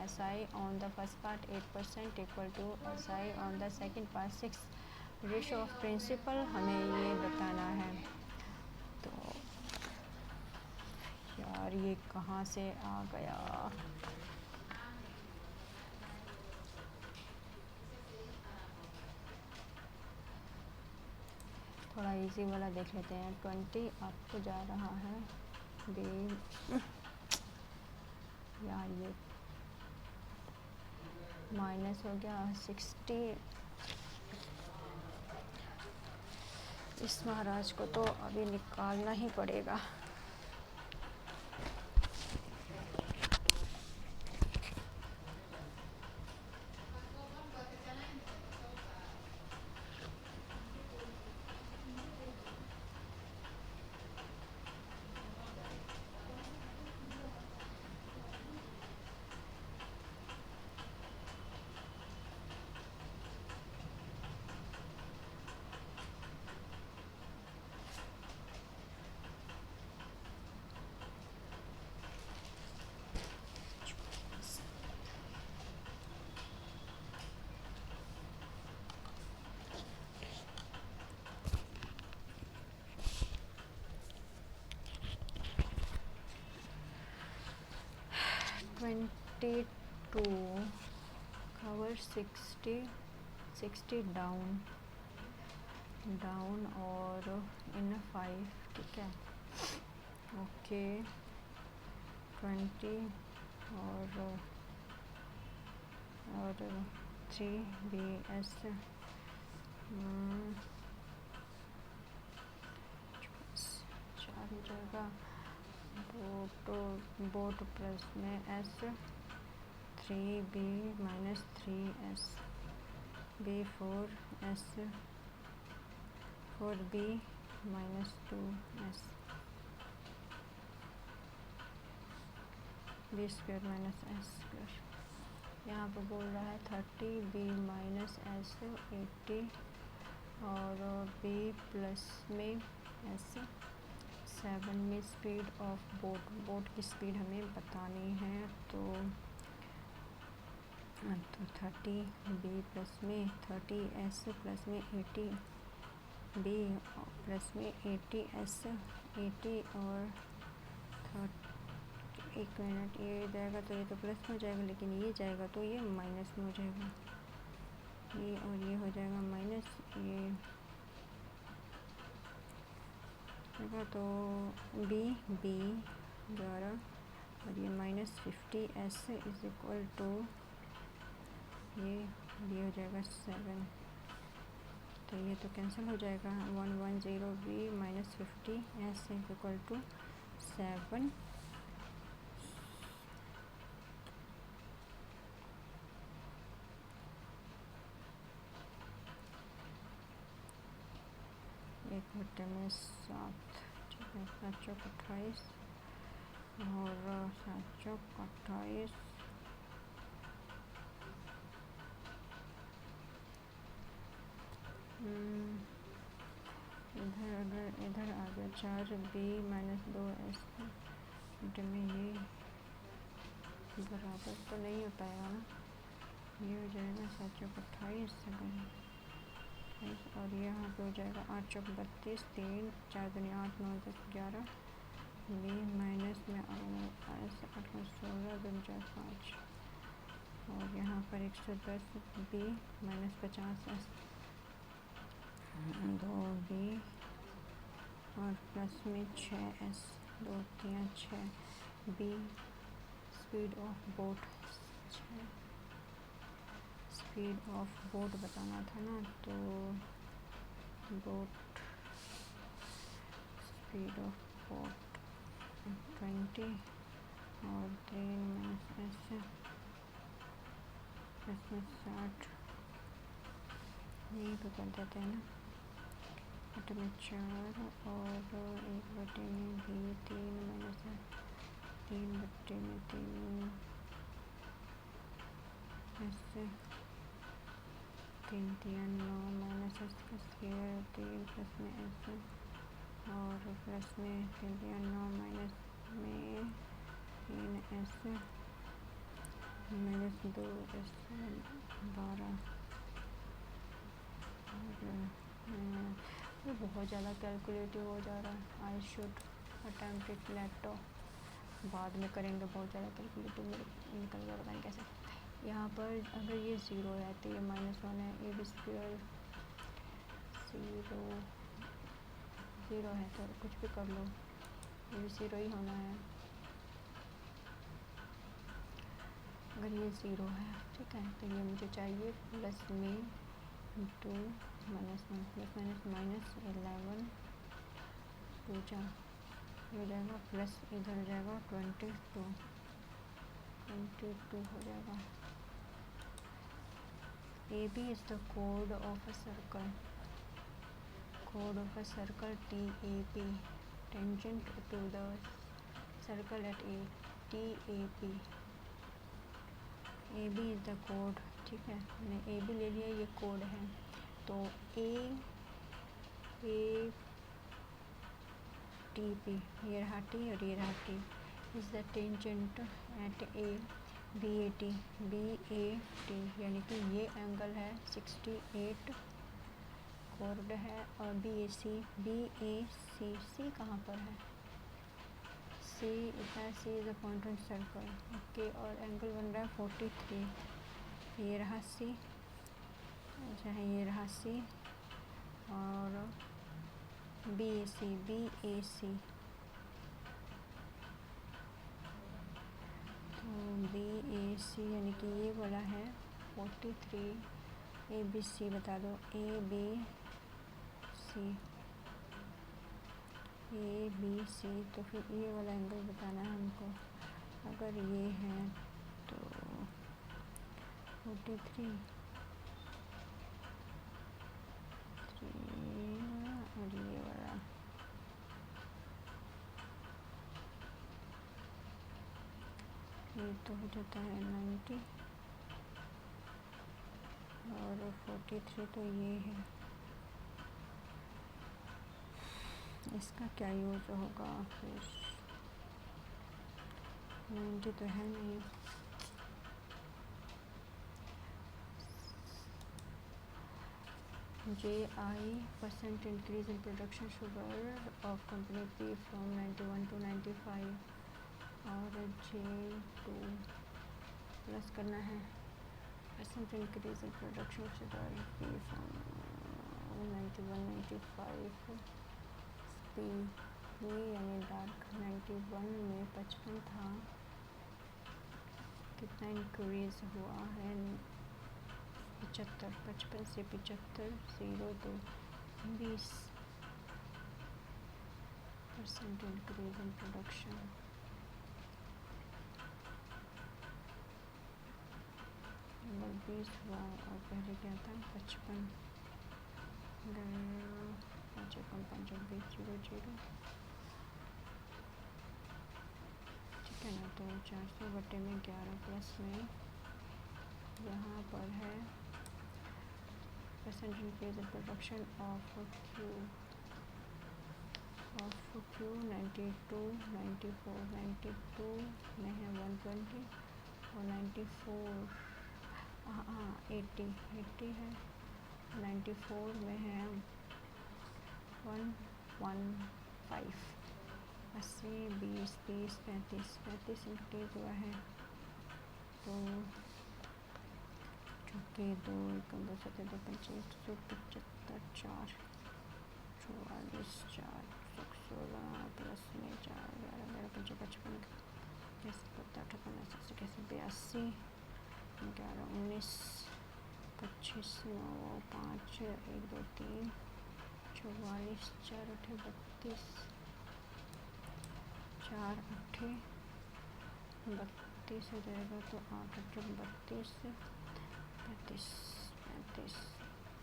SI on the first part 8% equal to SI on the second part 6, ratio of principal हमें ये बताना है। तो यार ये कहाँ से आ गया, थोड़ा इजी वाला देख लेते हैं। 20 आपको जा रहा है बी, यार ये माइनस हो गया 60, इस महाराज को तो अभी निकालना ही पड़ेगा। Twenty two cover 60 down down और इन 5, ठीक है, ओके 20 और 3 बी एस, 4 हो जाएगा, 2 तो बोट प्लस में S 3b minus 3s b 4s 4b minus 2s b square minus S square. यहाँ पर बोल रहा है 30b माइनस एस 80 और b प्लस में एस 7 में स्पीड ऑफ बोट की स्पीड हमें बतानी है। तो 30b प्लस में 30s प्लस में 80b प्लस में 80s 80 और 30 एक मिनट, ये जाएगा तो ये तो प्लस में हो जाएगा, लेकिन ये जाएगा तो ये माइनस में हो जाएगा, ये और ये हो जाएगा माइनस, ये होगा तो बी द्वारा और ये minus 50s is equal to ये हो जाएगा 7, तो ये तो कैंसिल हो जाएगा। 110b minus 50s is equal to 7। एक बटे में 7, ठीक है, 7 चौक 28 और 7 चौक 28 इधर आ गया 4b माइनस 2s बटे में ये बराबर तो नहीं हो पाएगा ना, ये हो जाएगा 7 चौक 28 और यहाँ पे हो जाएगा 8 चौक 32 3 4 दुनिया 8 9 10 11 b माइनस में 8 को 16 2 4 5 और यहाँ पर 110 b माइनस 50s 2b और प्लस में 6s 2 3 6 b speed of boat बताना था ना, तो बोट स्पीड ऑफ बोट 20 और 3 माइनस एस इसमें 60, यही तो कर देते हैं ना, बटे में 4 और 1 बटे में भी 3 माइनस 3 बटे में 3 ऐसे 3 3 9 माइनस एस का स्क्वायर 3 प्लस में एस और प्लस में 3 3 9 माइनस में 3 एस माइनस 2 एस 12 और बहुत ज़्यादा कैलकुलेटिव हो जा रहा है। I should attempt it later, बाद में करेंगे, बहुत ज़्यादा कैलकुलेटिव निकल गया, पता नहीं कैसे। यहाँ पर अगर ये 0 है तो ये -1 है, ए बी स्क्वायर 0 है तो कुछ भी कर लो, ये भी 0 ही होना है। अगर ये 0 है, ठीक है, तो ये मुझे चाहिए प्लस में 2 -1 प्लस माइनस 11 2 4 ये हो जाएगा, प्लस इधर हो जाएगा 22 हो जाएगा। ए बी इज़ द कोड of a circle TAP tangent to the circle at A TAP। A B is the कोड, ठीक है, मैंने ए बी ले लिया, ये कोड है, तो ए टी पी, ये रहा टी और ये रहा T, is the tangent at A BAT यानी कि ये एंगल है 68 कोड है, और BAC C कहाँ पर है, C is a point on circle, okay, और एंगल बन रहा है 43, ये रहा C, अच्छा है, ये रहा C और BAC तो BAC यानी कि ये वाला है 43, ABC बता दो, ABC तो फिर ये वाला एंगल बताना है हमको, अगर ये है तो 43 और ये वाला ये तो हो जाता है 90 और 43 तो ये है। इसका क्या यूज़ होगा फिर? 90 तो है नहीं। JI% increase in production sugar of company P from 91 to 95 और J2 प्लस करना है % increase in production sugar P from 91 95 P ये यानी डार्क 91 में 55 था, कितना इंक्रीज हुआ है? 75, 55 से 75 02 20% इंक्रीज इन प्रोडक्शन। नंबर 20 हुआ और पहले क्या था? 55 5 5 20 0 ठीक है ना। तो 400 बटे में 11 प्लस में यहाँ पर है % increase in production of Q 92 94 92 में है 120 और 94 80 है। 94 में है 115 80 20 30 35 इंक्रीज हुआ है। तो चौके 2 1 7 2 25 175 4 44 4 16 प्लस में 4 11 12 55 कैसे 58 59 कैसे 82 11 19 25 9 5 1 2 3 44 4 8 32 4 8 32 हो जाएगा। तो 8 8 32 35 35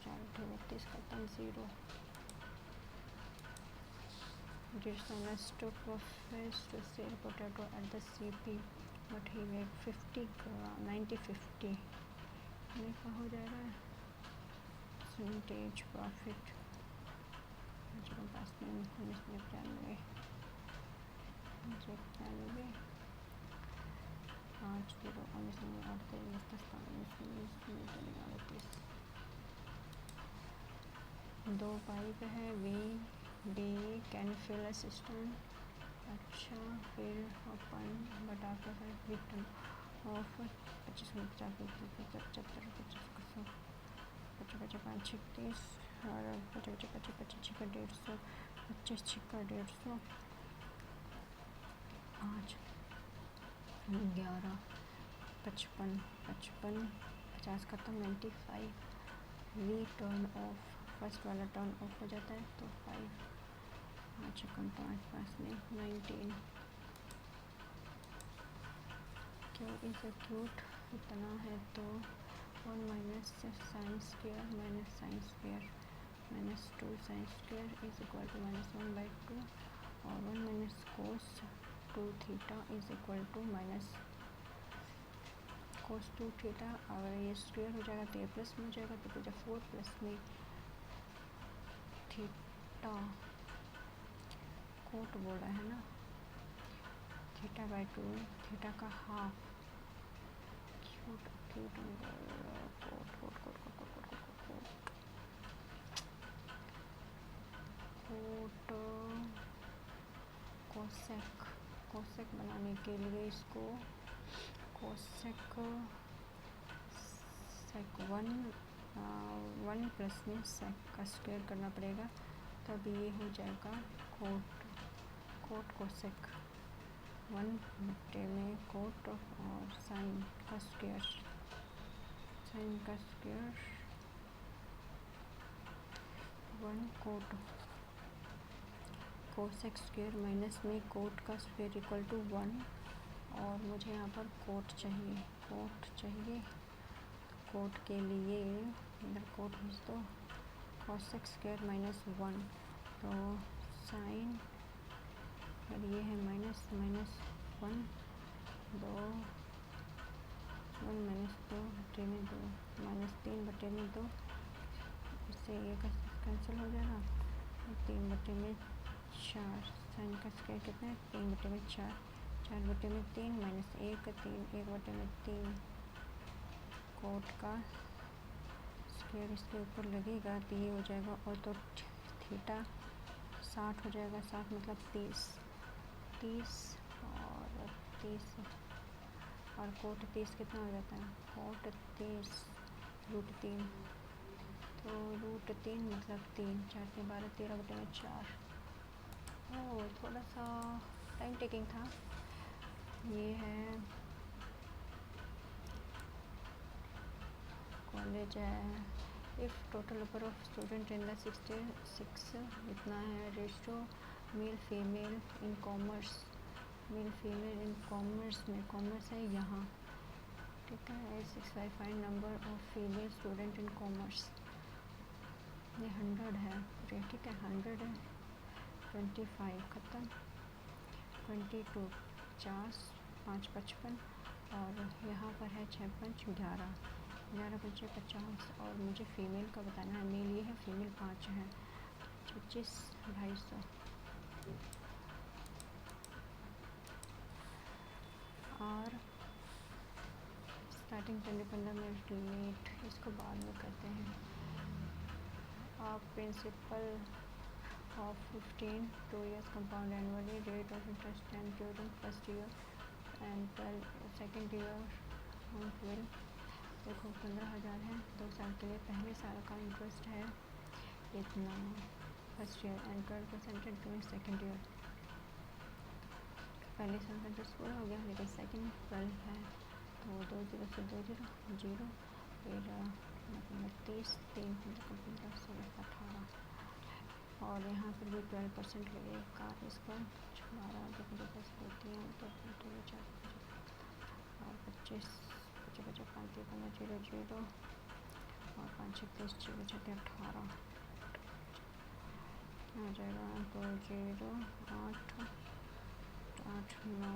4 8 32 खत्म 0। Dishonest took offense to sell potato at the CP, but he made 50 90 50 में क्या हो जाएगा? परसेंटेज प्रॉफिट पास में 95 5 0 दो पाइप है V D can fill a cistern. अच्छा फिर अपन बटा कर रिटर्न ऑफ 25 50 55 5 36 और 55 55 का 150 25 छिक्का 150 5 11 55 55 50 खत्म 95 वी टर्न ऑफ फर्स्ट वाला टर्न ऑफ हो जाता है तो 5 5 5 5 में 19 क्यों इज एक्यूट इतना है तो 1 minus sine square minus sine square minus 2 sine square is equal to -1/2 और 1 minus cos 2 theta is equal to minus cos 2 theta. अगर ये स्क्वायर हो जाएगा तो ये प्लस में हो जाएगा तो जब 4 प्लस में थीटा कोट बोला है ना, थीटा बाई 2 थीटा का half cot cot cot cot cot cot cot cot cosec cosec बनाने के लिए इसको कोसेक सेक 1 प्लस में सेक का स्क्वायर करना पड़ेगा तब ये हो जाएगा कोट कोट कोसेक 1 बटे में कोट और साइन का square 1 cot cosec square minus में कोट का स्क्वायर इक्वल टू 1 और मुझे यहाँ पर कोट चाहिए, कोट के लिए इधर कोट भेज दो, cosec स्क्वायर -1, तो साइन और ये है -1, 2 1 -2 बटे में 2 -3 बटे में 2, इससे ये का कैंसिल हो जाएगा, 3 बटे में 4, साइन का स्क्वायर कितना है 3 बटे में 4, 4 बटे में 3 -1 3 1 बटे में 3, कोट का स्क्वायर इसके ऊपर लगेगा तो ये हो जाएगा, और तो थीटा 60 हो जाएगा, 60 मतलब 30 और 30 और कोट 30 कितना हो जाता है, कोट 30 √3, तो √3 मतलब 3, 4 के 12 13 बटे में 4। थोड़ा सा टाइम टेकिंग था। ये है कॉलेज है। If total number of student in the 66 इतना है, ratio male female in commerce, male female in commerce में कॉमर्स है यहाँ, ठीक है। 655 number of female student in commerce, ये 100 है, ठीक है 100 है, 25 ख़त्म, 22 50 5 55 और यहाँ पर है 6 5 11 11 बचे 50 और मुझे फ़ीमेल का बताना है, मेल ये है फीमेल 5 है, 25 250 और स्टार्टिंग 15 मिनट लेट, इसको बाद में करते हैं। आप principal of 15 2 years compound annually, rate of interest 10 during first year and 12 second year on 12। देखो 15,000 है 2 साल के लिए, पहले साल का इंटरेस्ट है इतना first year and 12% during second year. पहले साल का इंटरेस्ट पूरा हो गया लेकिन सेकेंड 12 है, तो 2 0 से 2 0 0 फिर 30 3 15 16 18 और यहाँ पर भी 12% लगेगा इसका, 12 10 होती हैं तो 4 और 25 55 5 0 0 और 5 36 6 6 18 आ जाएगा, 2 0 8 8 9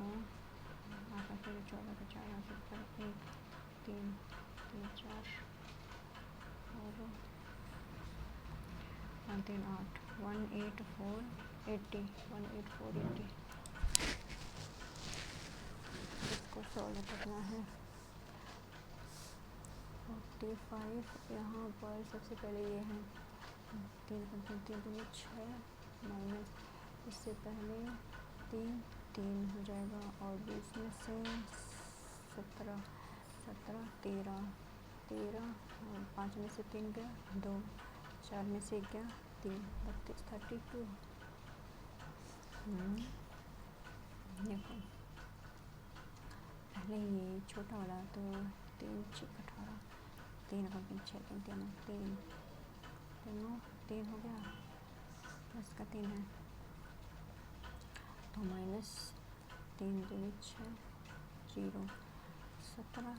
8 फिर 14 50 1 3 3 4 और 3 8 18480 18480। इसको सॉल्व करना है। 45 यहाँ पर सबसे पहले ये है 3 6 माइनस, इससे पहले 3 3 हो जाएगा और 20 में से 17 17 13 13 और 5 में से 3 गया 2, 4 में से गया 3 32 32। देखो पहले ये छोटा वाला तो 3 6 18 3 और 6 3 3 3 तीनों 3 हो गया, प्लस का 3 है तो माइनस 3 2 6 0 17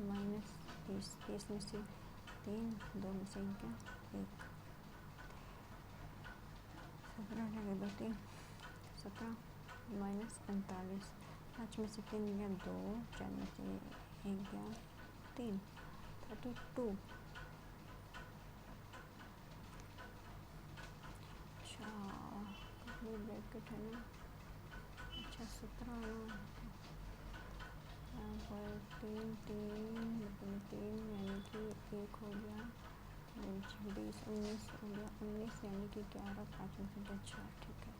माइनस 30 30 में से 3 2 में से 1 17 जगह 2 3 17 माइनस 45 5 में से 3 गया 2, 4 में से 1 गया 3 32। अच्छा ब्रैकेट है ना, अच्छा 17 यहाँ पर 3 3 3 यानी कि 1 हो गया 20 19 हो गया 19 यानी कि 11 5 में से 4, ठीक है।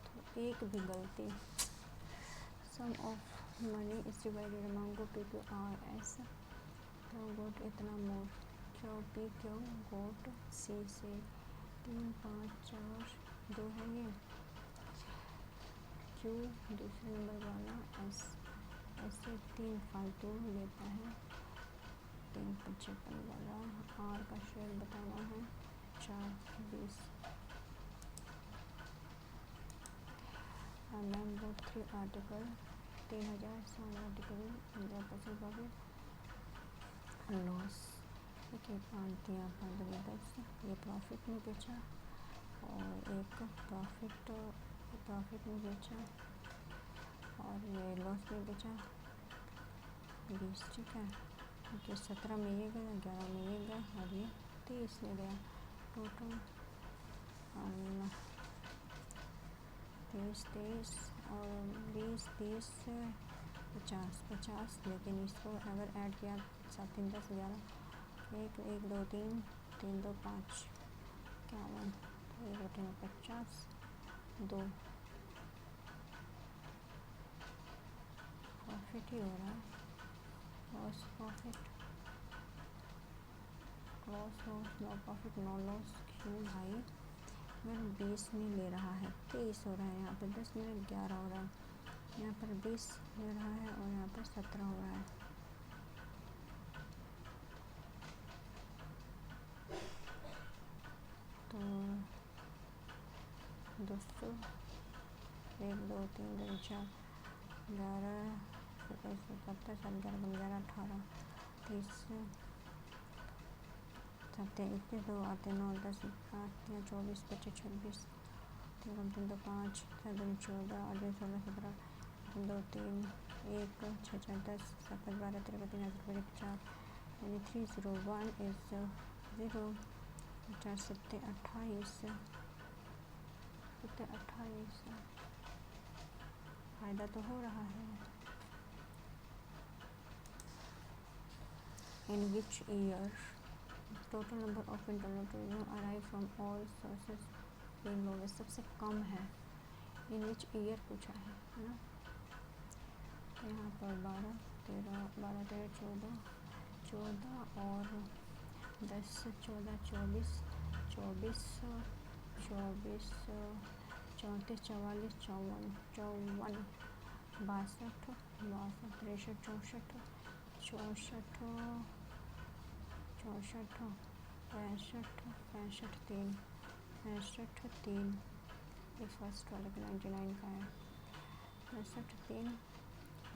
तो एक भी गलती, sum of money is divided among people R S, क्यों गोट इतना मोर, क्यों पी क्यों गोट सी से 3 5 4 2 है ये, क्यू दूसरे नंबर वाला एस, ऐसे 3 फालतू लेता है, 3 55 वाला, आर का शेयर बताना है 4 20। Ma'am both 3 article 3000 automatically 15% profit loss. ठीक है, 5 दिया 5 10, ये प्रॉफिट में बेचा और एक प्रॉफिट में बेचा और ये लॉस में बेचा 20। ठीक है, क्योंकि 17 में ये गया, 11 में ये गया और ये 23 में गया। टोटल 23 और 20 30 50, लेकिन इसको अगर ऐड किया 7 3 10 11, 1 1 2 3 3 2 5 51, 1 2 3 50, 2 प्रॉफिट ही हो रहा है। Loss profit no profit no loss. क्यों भाई, अगर 20 में ले रहा है 23 हो रहा है, यहाँ पर 10 में 11 हो रहा है, यहाँ पर 20 ले रहा है और यहाँ पर 17 हो रहा है। तो दोस्तों 1 2 3 2 4 11 27 7 11 11 18 30 7 21 2 8 9 10 8 24 25 26 3 3 2 5 7 14 8 16 17 2 3 1 6 4 10 7 12 13 14 4 यानी 301 इज 0 4 7 28 फ़ायदा तो हो रहा है। In which year total number of internal tourism arrive from all sources in lowest, सबसे कम है। इन विच ईयर पूछा है ना। यहाँ पर 12 13 14 और 10 14 24 24 24 34 44 54 62 63 64 65 3 ये फर्स्ट वाले का 99 का है। 65 3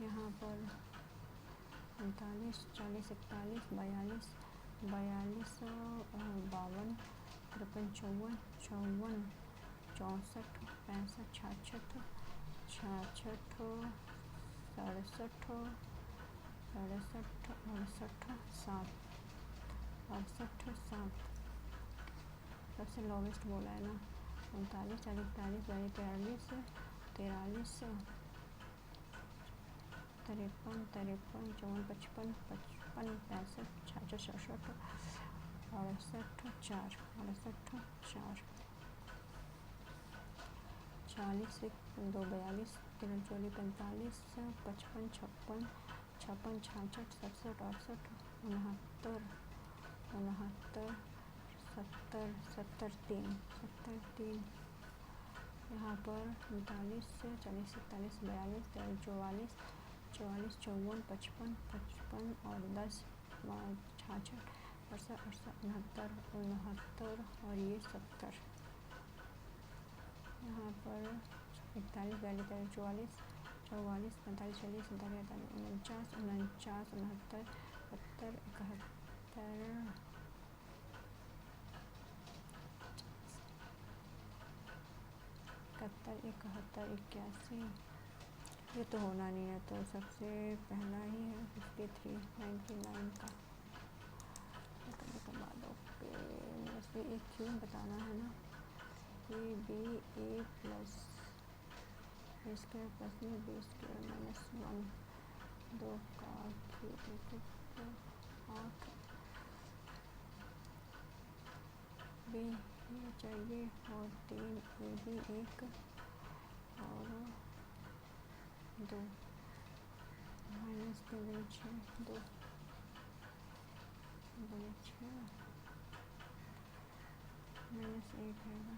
यहाँ पर 39 40 41 42 52 52 53 54 54 64 65 66 67 67 सबसे लोवेस्ट बोला है ना। 39 40 42 43 43 53 53 54 55 55 65 66 67 68 4 40 2 42 3 44 45 55 56 56 66 67 68 69 70 70 3 यहाँ पर 39 40 41 42 43 44 44 54 55 55 और 10 66 68 69 और ये 70। यहाँ पर 41 42 43 44 45 46 47 49 69 70 71 81 ये तो होना नहीं है, तो सबसे पहला ही है 5399 का। करने के बाद ओके, इसमें एक क्यों बताना है ना। A B A plus square plus में बी स्क्वायर माइनस 1 2 का 8 बी ये चाहिए और 3 ए बी 1 और 2 माइनस 3 6 2 6 माइनस 1 रहेगा।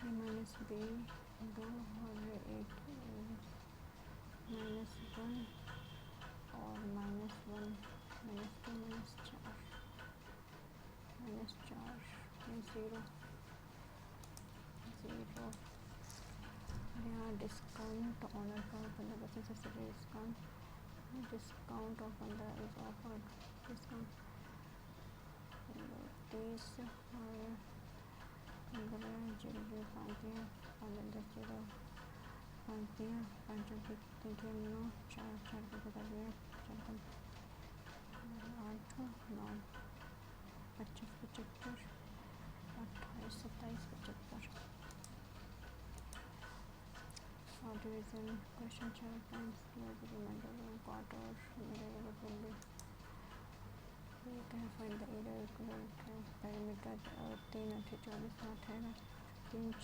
माइनस बी 2 और 1 माइनस 1 और minus 1 minus 2 minus 4 0 to honor का 15% subsidy discount of 15 is offered discount 30 और 15 जल्दी 5 15 5 5 9 4 4 को बता दिया 4 8 9 25 75 28 27 75 और division question 4 times remainder quarter मेरा will be you can find the area equivalent to perimeter 3 8 24 8 है 3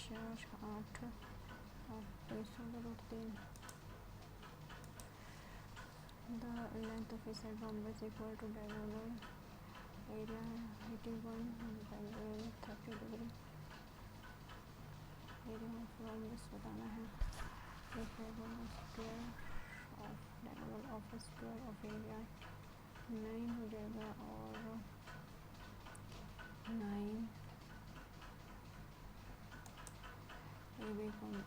4 8 और 3 the length of a side bomb is equal to diagonal area 81 and angle 30 degree area of rhombus बताना है if a rhombus square of diagonal of a square of area 9 हो जाएगा और 9 ये भी 15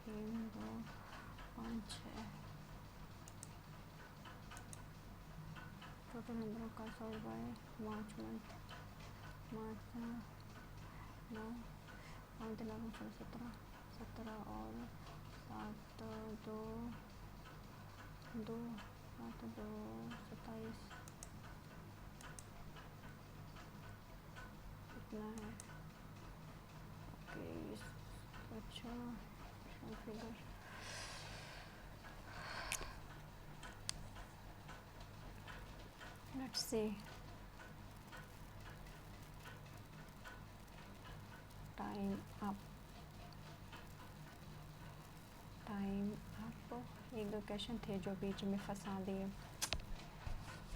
3 2 5 6 total number of cars और by March month मार्च 9 5 लाख 17 और 7 2 2 7 2 27 कितना है ओके अच्छा figure let's say time up एक दो क्वेश्चन थे जो बीच में फंसा दिए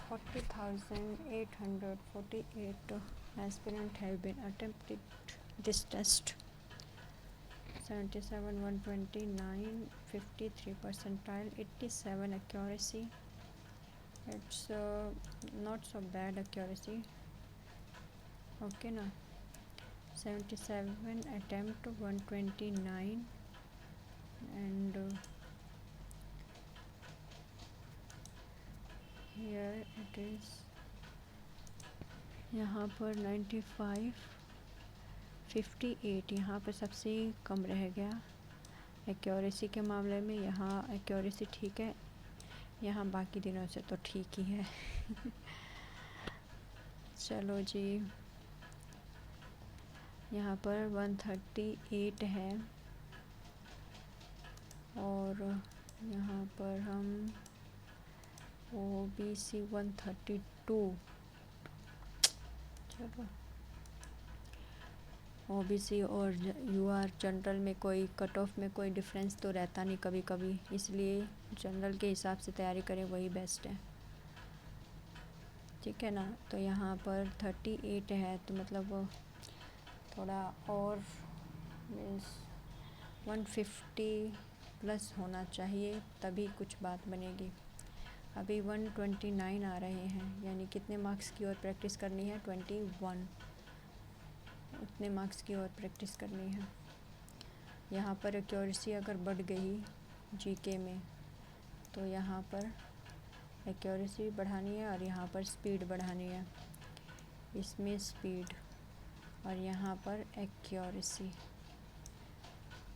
40,848 aspirant have been attempted this test 77 129 53 percentile 87 accuracy it's not so bad accuracy okay na 77 attempt 129 and here it is यहाँ पर 95 58 यहाँ पर सबसे कम रह गया एक्यूरेसी के मामले में यहाँ एक्यूरेसी ठीक है यहाँ बाकी दिनों से तो ठीक ही है चलो जी यहाँ पर 138 है और यहाँ पर हम OBC 132 चलो OBC और UR जनरल में कोई कट ऑफ में कोई डिफरेंस तो रहता नहीं कभी कभी इसलिए जनरल के हिसाब से तैयारी करें वही बेस्ट है ठीक है ना तो यहाँ पर 38 है तो मतलब थोड़ा और मीन्स 150 प्लस होना चाहिए तभी कुछ बात बनेगी अभी 129 आ रहे हैं यानी कितने मार्क्स की और प्रैक्टिस करनी है 21 उतने मार्क्स की और प्रैक्टिस करनी है यहाँ पर एक्यूरेसी अगर बढ़ गई जीके में तो यहाँ पर एक्यूरेसी बढ़ानी है और यहाँ पर स्पीड बढ़ानी है इसमें स्पीड और यहाँ पर एक्यूरेसी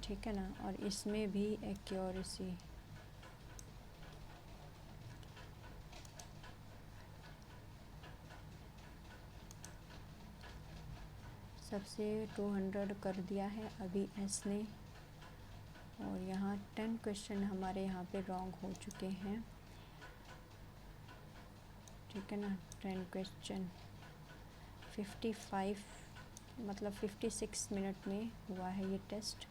ठीक है ना और इसमें भी एक्यूरेसी सबसे 200 कर दिया है अभी एस ने और यहाँ 10 क्वेश्चन हमारे यहाँ पे रॉन्ग हो चुके हैं ठीक है ना 10 क्वेश्चन 55 मतलब 56 मिनट में हुआ है ये टेस्ट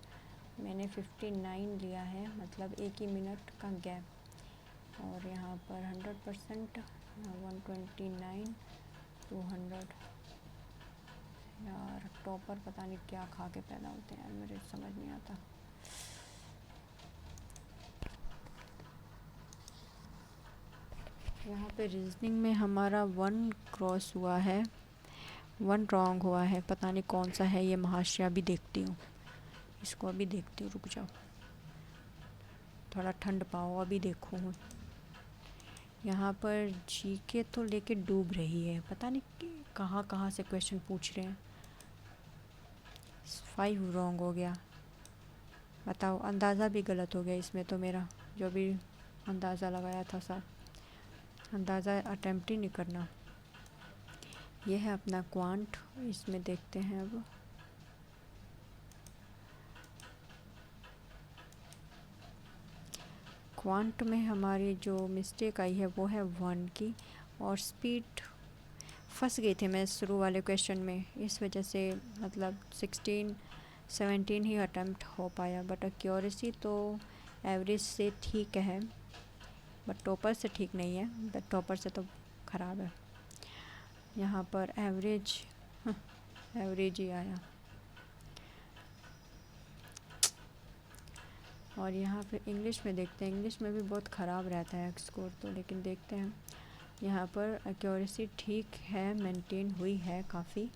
मैंने 59 लिया है मतलब एक ही मिनट का गैप और यहाँ पर 100% 129 200 यार टॉपर पता नहीं क्या खा के पैदा होते हैं यार मेरे समझ नहीं आता यहाँ पे रीजनिंग में हमारा 1 क्रॉस हुआ है 1 रॉन्ग हुआ है, पता नहीं कौन सा है ये महाशय, अभी देखती हूँ, इसको अभी देखती हूँ, रुक जाओ, थोड़ा ठंड पाओ, अभी देखो। यहाँ पर जीके तो लेके डूब रही है, पता नहीं कहाँ कहाँ से क्वेश्चन पूछ रहे हैं। 5 रॉन्ग हो गया, बताओ, अंदाज़ा भी गलत हो गया इसमें तो मेरा, जो भी अंदाज़ा लगाया था सर, अंदाज़ा अटेम्प्ट ही नहीं करना। ये है अपना क्वांट, इसमें देखते हैं अब। क्वांट में हमारी जो मिस्टेक आई है वो है 1 की, और स्पीड फंस गई थी मैं शुरू वाले क्वेश्चन में, इस वजह से मतलब 16-17 ही अटेम्प्ट हो पाया। बट एक्यूरेसी तो एवरेज से ठीक है, बट टॉपर से ठीक नहीं है, बट टॉपर से तो ख़राब है। यहाँ पर एवरेज एवरेज ही आया, और यहाँ पे इंग्लिश में देखते हैं, इंग्लिश में भी बहुत ख़राब रहता है स्कोर तो, लेकिन देखते हैं। यहाँ पर एक्यूरेसी ठीक है, मेंटेन हुई है काफ़ी।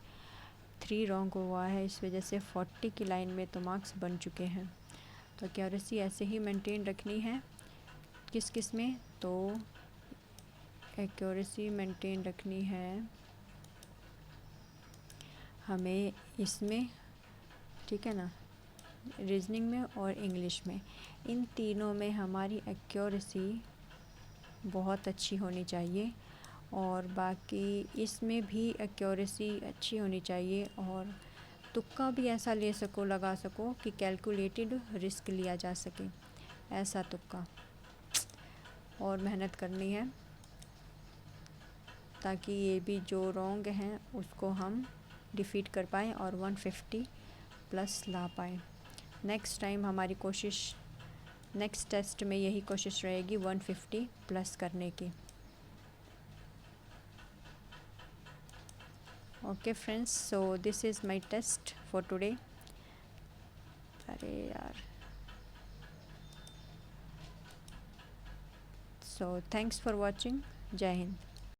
3 रॉन्ग हुआ है, इस वजह से 40 की लाइन में तो मार्क्स बन चुके हैं। तो एक्यूरेसी ऐसे ही मेंटेन रखनी है, किस किस में, तो एक्यूरेसी मेंटेन रखनी है हमें इसमें, ठीक है ना, रीजनिंग में और इंग्लिश में, इन तीनों में हमारी एक्यूरेसी बहुत अच्छी होनी चाहिए, और बाकी इसमें भी एक्यूरेसी अच्छी होनी चाहिए, और तुक्का भी ऐसा ले सको, लगा सको कि कैलकुलेटेड रिस्क लिया जा सके, ऐसा तुक्का, और मेहनत करनी है ताकि ये भी जो रॉन्ग हैं उसको हम डिफीट कर पाएँ और 150 प्लस ला पाएँ। नेक्स्ट टाइम हमारी कोशिश, नेक्स्ट टेस्ट में यही कोशिश रहेगी 150 प्लस करने की। Okay friends, so this is my test for today. अरे यार, सो थैंक्स फॉर वॉचिंग, जय हिंद।